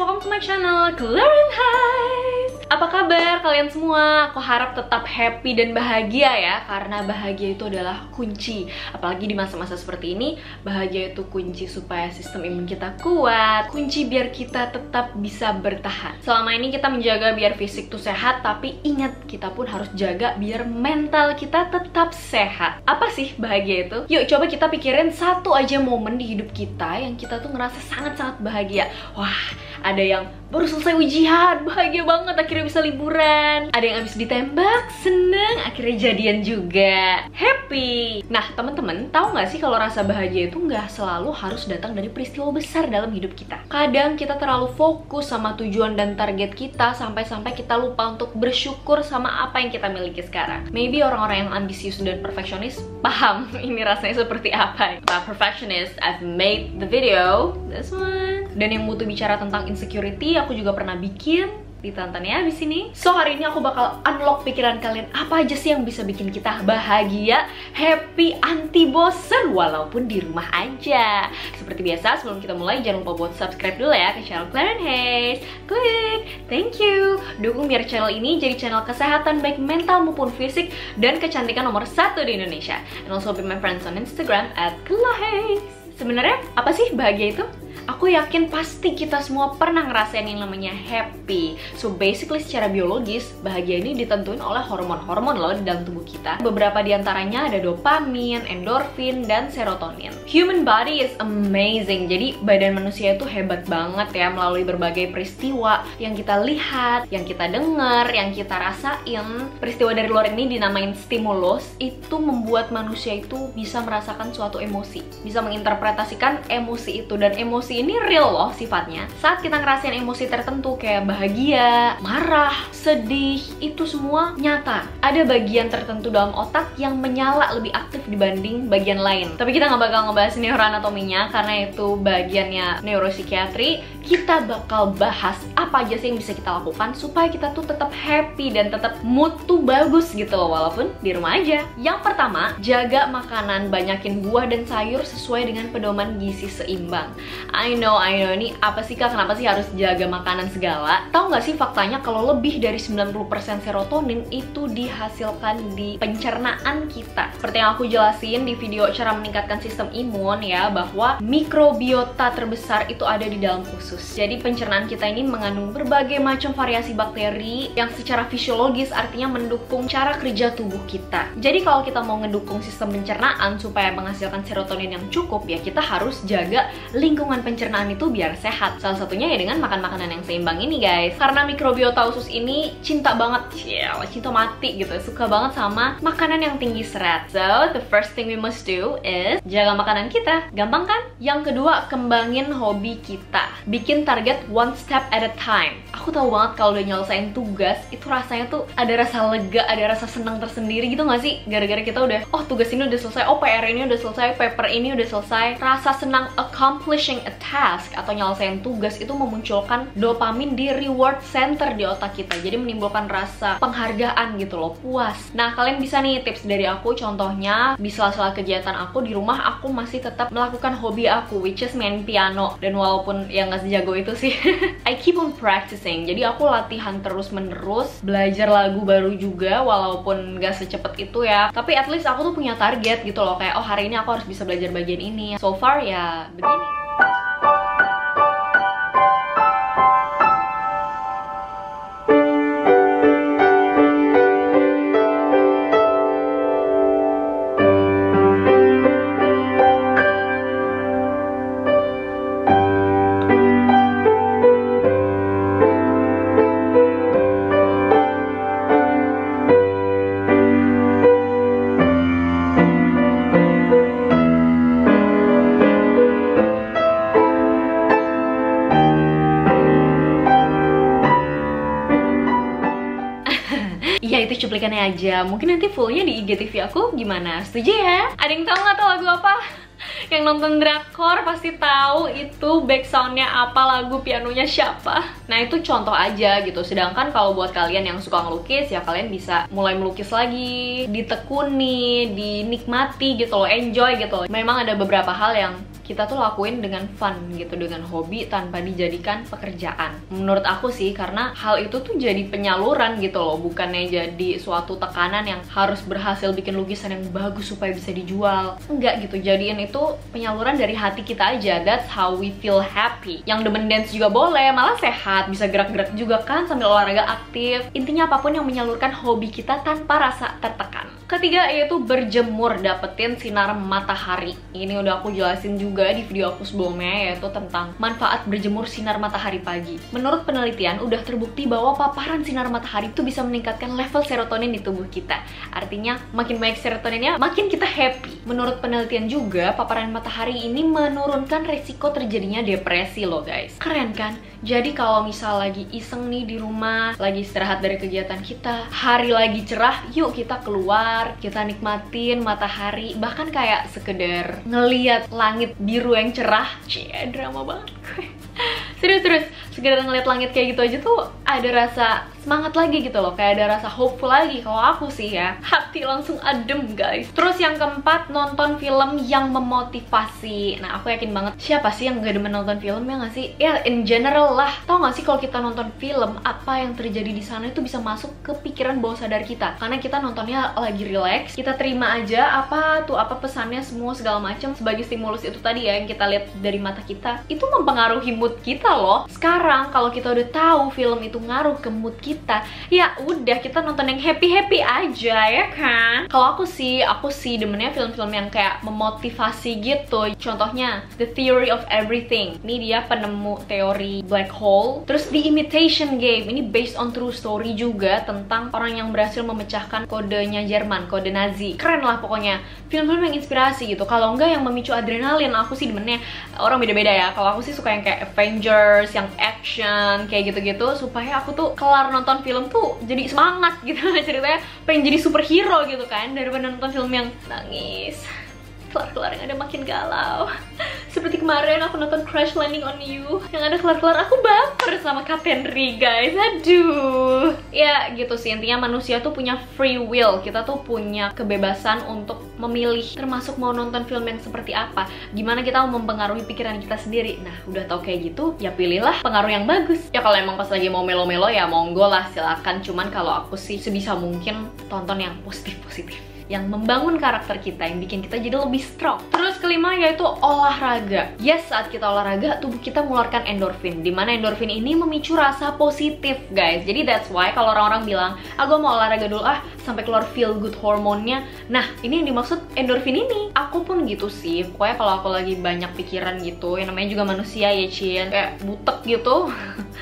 welcome to my channel Clarin Highs. Apa kabar kalian semua? Aku harap tetap happy dan bahagia ya, karena bahagia itu adalah kunci. Apalagi di masa-masa seperti ini, bahagia itu kunci supaya sistem imun kita kuat, kunci biar kita tetap bisa bertahan. Selama ini kita menjaga biar fisik tuh sehat, tapi ingat kita pun harus jaga biar mental kita tetap sehat. Apa sih bahagia itu? Yuk coba kita pikirin satu aja momen di hidup kita yang kita tuh ngerasa sangat-sangat bahagia. Wah, ada yang baru selesai ujian, bahagia banget akhirnya bisa liburan. Ada yang habis ditembak, seneng, akhirnya jadian juga, happy. Nah teman-teman, tahu nggak sih kalau rasa bahagia itu nggak selalu harus datang dari peristiwa besar dalam hidup kita. Kadang kita terlalu fokus sama tujuan dan target kita sampai-sampai kita lupa untuk bersyukur sama apa yang kita miliki sekarang. Maybe orang-orang yang ambisius dan perfeksionis paham ini rasanya seperti apa. About perfectionist, I've made the video, this one. Dan yang butuh bicara tentang insecurity, aku juga pernah bikin. Ditonton ya abis ini. So hari ini aku bakal unlock pikiran kalian, apa aja sih yang bisa bikin kita bahagia, happy, anti bosen walaupun di rumah aja. Seperti biasa sebelum kita mulai, jangan lupa buat subscribe dulu ya ke channel Clarin Highs. Klik, thank you. Dukung biar channel ini jadi channel kesehatan baik mental maupun fisik dan kecantikan nomor 1 di Indonesia. And also be my friends on Instagram @clarinehighs. Sebenarnya apa sih bahagia itu? Aku yakin pasti kita semua pernah ngerasain yang namanya happy. So basically secara biologis, bahagia ini ditentuin oleh hormon-hormon loh di dalam tubuh kita. Beberapa diantaranya ada dopamin, endorfin, dan serotonin. Human body is amazing. Jadi badan manusia itu hebat banget ya, melalui berbagai peristiwa yang kita lihat, yang kita dengar, yang kita rasain. Peristiwa dari luar ini dinamain stimulus, itu membuat manusia itu bisa merasakan suatu emosi, bisa menginterpretasikan emosi itu, dan emosi ini real loh sifatnya. Saat kita ngerasain emosi tertentu kayak bahagia, marah, sedih, itu semua nyata. Ada bagian tertentu dalam otak yang menyala lebih aktif dibanding bagian lain. Tapi kita nggak bakal ngebahas neuroanatominya karena itu bagiannya neuropsikiatri. Kita bakal bahas apa aja sih yang bisa kita lakukan supaya kita tuh tetap happy dan tetap mood tuh bagus gitu loh, walaupun di rumah aja. Yang pertama, jaga makanan, banyakin buah dan sayur sesuai dengan pedoman gizi seimbang. I know, ini apa sih kak, kenapa sih harus jaga makanan segala? Tahu nggak sih faktanya kalau lebih dari 90% serotonin itu dihasilkan di pencernaan kita. Seperti yang aku jelasin di video cara meningkatkan sistem imun ya, bahwa mikrobiota terbesar itu ada di dalam usus. Jadi pencernaan kita ini mengandung berbagai macam variasi bakteri yang secara fisiologis artinya mendukung cara kerja tubuh kita. Jadi kalau kita mau ngedukung sistem pencernaan supaya menghasilkan serotonin yang cukup, ya kita harus jaga lingkungan pencernaan itu biar sehat. Salah satunya ya dengan makan makanan yang seimbang ini guys. Karena mikrobiota usus ini cinta banget, cinta mati gitu, suka banget sama makanan yang tinggi serat. So the first thing we must do is jaga makanan kita. Gampang kan? Yang kedua, kembangin hobi kita. Bikin target one step at a time. Aku tahu banget kalau udah nyelesain tugas itu rasanya tuh ada rasa lega, ada rasa senang tersendiri gitu gak sih? Gara-gara kita udah, oh tugas ini udah selesai, oh PR ini udah selesai, paper ini udah selesai. Rasa senang accomplishing a task atau nyelesain tugas itu memunculkan dopamin di reward center di otak kita. Jadi menimbulkan rasa penghargaan gitu loh, puas. Nah kalian bisa nih tips dari aku, contohnya di sela-sela kegiatan aku di rumah, aku masih tetap melakukan hobi aku, which is main piano. Dan walaupun ya nggak sejago itu sih, I keep on practicing. Jadi aku latihan terus-menerus, belajar lagu baru juga, walaupun nggak secepat itu ya. Tapi at least aku tuh punya target gitu loh, kayak oh hari ini aku harus bisa belajar bagian ini. So far ya begini. Ya itu cuplikannya aja, mungkin nanti fullnya di IGTV aku gimana, setuju ya? Ada yang tahu nggak tuh lagu apa? Yang nonton drakor pasti tahu itu backsoundnya apa, lagu pianonya siapa. Nah itu contoh aja gitu. Sedangkan kalau buat kalian yang suka ngelukis, ya kalian bisa mulai melukis lagi, ditekuni, dinikmati gitu loh, enjoy gitu loh. Memang ada beberapa hal yang kita tuh lakuin dengan fun gitu, dengan hobi tanpa dijadikan pekerjaan. Menurut aku sih, karena hal itu tuh jadi penyaluran gitu loh, bukannya jadi suatu tekanan yang harus berhasil bikin lukisan yang bagus supaya bisa dijual. Enggak gitu, jadiin itu penyaluran dari hati kita aja. That's how we feel happy. Yang demen dance juga boleh, malah sehat, bisa gerak-gerak juga kan sambil olahraga aktif. Intinya apapun yang menyalurkan hobi kita tanpa rasa tertekan. Ketiga yaitu berjemur, dapetin sinar matahari. Ini udah aku jelasin juga di video aku sebelumnya, yaitu tentang manfaat berjemur sinar matahari pagi. Menurut penelitian udah terbukti bahwa paparan sinar matahari itu bisa meningkatkan level serotonin di tubuh kita. Artinya makin banyak serotoninnya, makin kita happy. Menurut penelitian juga paparan matahari ini menurunkan resiko terjadinya depresi loh guys. Keren kan? Jadi kalau misal lagi iseng nih di rumah, lagi istirahat dari kegiatan kita, hari lagi cerah, yuk kita keluar, kita nikmatin matahari, bahkan kayak sekedar ngeliat langit biru yang cerah. Cie, drama banget gue. Serius, sekedar ngeliat langit kayak gitu aja tuh ada rasa semangat lagi gitu loh, kayak ada rasa hopeful lagi. Kalau aku sih ya, hati langsung adem guys. Terus yang keempat, nonton film yang memotivasi. Nah, aku yakin banget siapa sih yang gak demen nonton film, ya gak sih? Ya in general lah. Tau gak sih kalau kita nonton film, apa yang terjadi di sana itu bisa masuk ke pikiran bawah sadar kita. Karena kita nontonnya lagi relax, kita terima aja apa pesannya semua segala macam sebagai stimulus itu tadi ya yang kita lihat dari mata kita. Itu mempengaruhi mood kita loh. Sekarang kalau kita udah tahu film itu ngaruh ke mood kita, ya udah kita nonton yang happy aja ya kan. Kalau aku sih demennya film-film yang kayak memotivasi gitu. Contohnya The Theory of Everything. Ini dia penemu teori black hole. Terus The Imitation Game. Ini based on true story juga tentang orang yang berhasil memecahkan kodenya Jerman, kode Nazi. Keren lah pokoknya. Film-film yang inspirasi gitu. Kalau enggak yang memicu adrenalin, aku sih demennya orang beda-beda ya. Kalau aku sih suka yang kayak Avengers, yang action, kayak gitu-gitu, supaya aku tuh kelar nonton film tuh jadi semangat gitu. Ceritanya pengen jadi superhero gitu kan, daripada nonton film yang nangis kelar-kelar yang ada makin galau. Seperti kemarin aku nonton Crash Landing on You, yang ada kelar-kelar aku baper sama Kapten Ri guys. Aduh. Ya gitu sih, intinya manusia tuh punya free will. Kita tuh punya kebebasan untuk memilih, termasuk mau nonton film yang seperti apa, gimana kita mau mempengaruhi pikiran kita sendiri. Nah udah tau kayak gitu, ya pilihlah pengaruh yang bagus. Ya kalau emang pas lagi mau melo-melo ya monggo lah, silakan. Cuman kalau aku sih sebisa mungkin tonton yang positif-positif, yang membangun karakter kita, yang bikin kita jadi lebih strong. Terus kelima yaitu olahraga. Yes, saat kita olahraga, tubuh kita mengeluarkan endorfin, dimana endorfin ini memicu rasa positif guys. Jadi that's why kalau orang-orang bilang, aku mau olahraga dulu sampai keluar feel good hormonnya. Nah, ini yang dimaksud endorfin ini. Aku pun gitu sih, pokoknya kalau aku lagi banyak pikiran gitu, yang namanya juga manusia ya Cien, kayak butek gitu.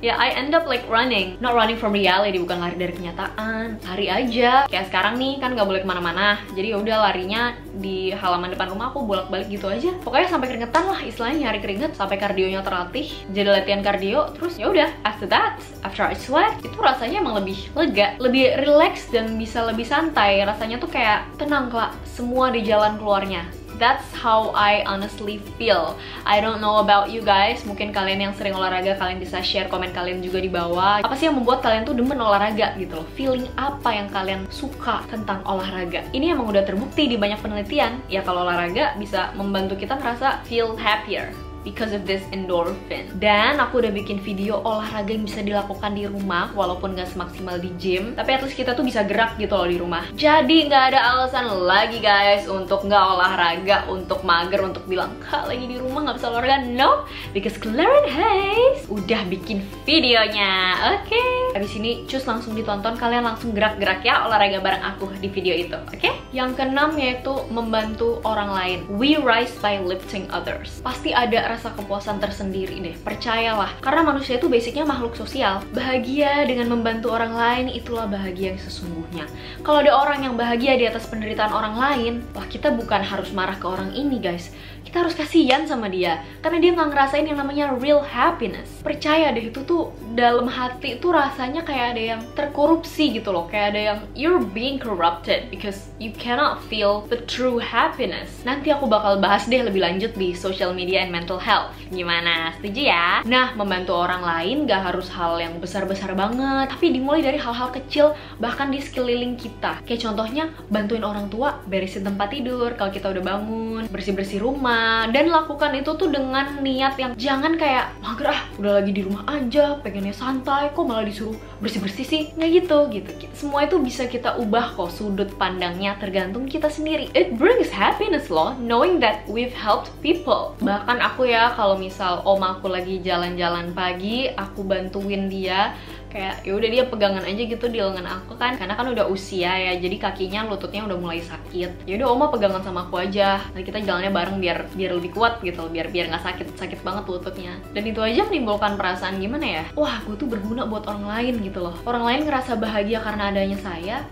Ya, I end up like running. Not running from reality, bukan lari dari kenyataan. Lari aja. Kayak sekarang nih, kan nggak boleh kemana-mana. Jadi yaudah larinya di halaman depan rumah aku, bolak-balik gitu aja. Pokoknya sampai keringetan lah, istilahnya nyari keringet, sampai kardionya terlatih. Jadi latihan kardio, terus yaudah. After that, after I sweat, itu rasanya emang lebih lega, lebih relax, dan bisa lebih santai. Rasanya tuh kayak tenang lah, semua di jalan keluarnya. That's how I honestly feel. I don't know about you guys. Mungkin kalian yang sering olahraga, kalian bisa share komen kalian juga di bawah. Apa sih yang membuat kalian tuh demen olahraga gitu loh? Feeling apa yang kalian suka tentang olahraga? Ini emang udah terbukti di banyak penelitian. Ya kalau olahraga bisa membantu kita ngerasa feel happier because of this endorphin. Dan aku udah bikin video olahraga yang bisa dilakukan di rumah walaupun gak semaksimal di gym, tapi at least kita tuh bisa gerak gitu loh di rumah. Jadi gak ada alasan lagi guys untuk gak olahraga, untuk mager, untuk bilang kak lagi di rumah gak bisa olahraga. No, because Claren Hayes udah bikin videonya. Oke, habis ini cus langsung ditonton, kalian langsung gerak-gerak ya olahraga bareng aku di video itu. Oke? Yang keenam yaitu membantu orang lain. We rise by lifting others. Pasti ada rasa kepuasan tersendiri deh, percayalah. Karena manusia itu basicnya makhluk sosial. Bahagia dengan membantu orang lain, itulah bahagia yang sesungguhnya. Kalau ada orang yang bahagia di atas penderitaan orang lain, wah kita bukan harus marah ke orang ini guys. Kita harus kasihan sama dia, karena dia nggak ngerasain yang namanya real happiness. Percaya deh, itu tuh dalam hati tuh rasanya kayak ada yang terkorupsi gitu loh. Kayak ada yang you're being corrupted because you cannot feel the true happiness. Nanti aku bakal bahas deh lebih lanjut di social media and mental health. Gimana? Setuju ya? Nah, membantu orang lain gak harus hal yang besar-besar banget, tapi dimulai dari hal-hal kecil, bahkan di sekeliling kita. Kayak contohnya, bantuin orang tua beresin tempat tidur kalau kita udah bangun, bersih-bersih rumah, dan lakukan itu tuh dengan niat yang jangan kayak mager udah lagi di rumah aja, pengennya santai, kok malah disuruh bersih-bersih sih? Nggak gitu. Semua itu bisa kita ubah kok sudut pandangnya, tergantung kita sendiri. It brings happiness loh, knowing that we've helped people. Bahkan aku ya, kalau misal om aku lagi jalan-jalan pagi, aku bantuin dia, kayak ya udah dia pegangan aja gitu di lengan aku kan, karena kan udah usia ya, jadi kakinya lututnya udah mulai sakit. Ya udah oma pegangan sama aku aja, nanti kita jalannya bareng biar lebih kuat gitu, biar nggak sakit banget lututnya. Dan itu aja menimbulkan perasaan gimana ya, wah gue tuh berguna buat orang lain gitu loh. Orang lain ngerasa bahagia karena adanya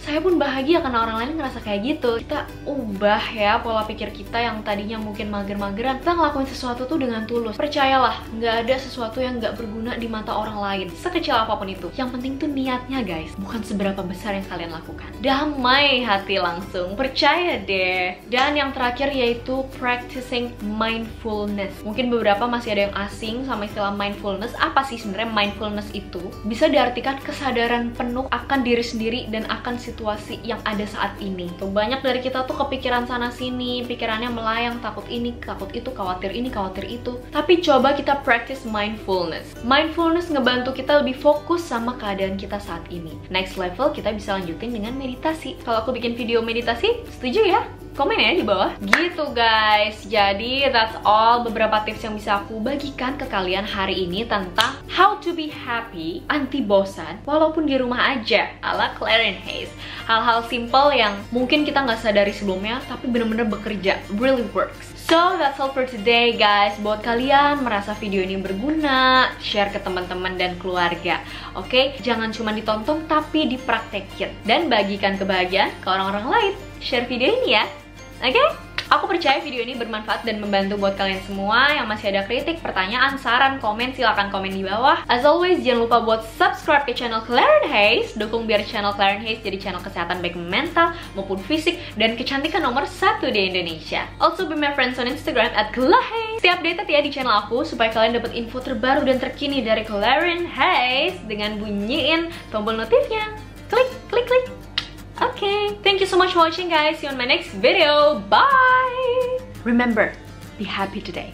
saya pun bahagia karena orang lain ngerasa kayak gitu. Kita ubah ya pola pikir kita yang tadinya mungkin mager-mageran, kita ngelakuin sesuatu tuh dengan tulus. Percayalah, nggak ada sesuatu yang nggak berguna di mata orang lain, sekecil apapun itu. Yang penting tuh niatnya guys, bukan seberapa besar yang kalian lakukan. Damai hati langsung, percaya deh. Dan yang terakhir yaitu practicing mindfulness. Mungkin beberapa masih ada yang asing sama istilah mindfulness. Apa sih sebenarnya mindfulness itu? Bisa diartikan kesadaran penuh akan diri sendiri dan akan situasi yang ada saat ini. Tuh, banyak dari kita tuh kepikiran sana sini, pikirannya melayang, takut ini, takut itu, khawatir ini, khawatir itu. Tapi coba kita practice mindfulness. Mindfulness ngebantu kita lebih fokus sama keadaan kita saat ini. Next level kita bisa lanjutin dengan meditasi. Kalau aku bikin video meditasi, setuju ya? Komen ya di bawah. Gitu guys, jadi that's all beberapa tips yang bisa aku bagikan ke kalian hari ini tentang how to be happy, anti bosan, walaupun di rumah aja, ala Clarence Hayes. Hal-hal simple yang mungkin kita nggak sadari sebelumnya, tapi bener-bener bekerja, really works. So that's all for today guys. Buat kalian merasa video ini berguna, share ke teman-teman dan keluarga. Oke, jangan cuma ditonton tapi dipraktekin dan bagikan kebahagiaan ke orang-orang lain. Share video ini ya. Oke? Aku percaya video ini bermanfaat dan membantu buat kalian semua. Yang masih ada kritik, pertanyaan, saran, komen, silahkan komen di bawah. As always, jangan lupa buat subscribe ke channel Clarence Hayes. Dukung biar channel Clarence Hayes jadi channel kesehatan baik mental maupun fisik dan kecantikan nomor 1 di Indonesia. Also be my friends on Instagram @clarence. Stay updated ya di channel aku supaya kalian dapat info terbaru dan terkini dari Clarence Hayes dengan bunyiin tombol notifnya. Klik. Okay, thank you so much for watching guys. See you on my next video. Bye. Remember, be happy today.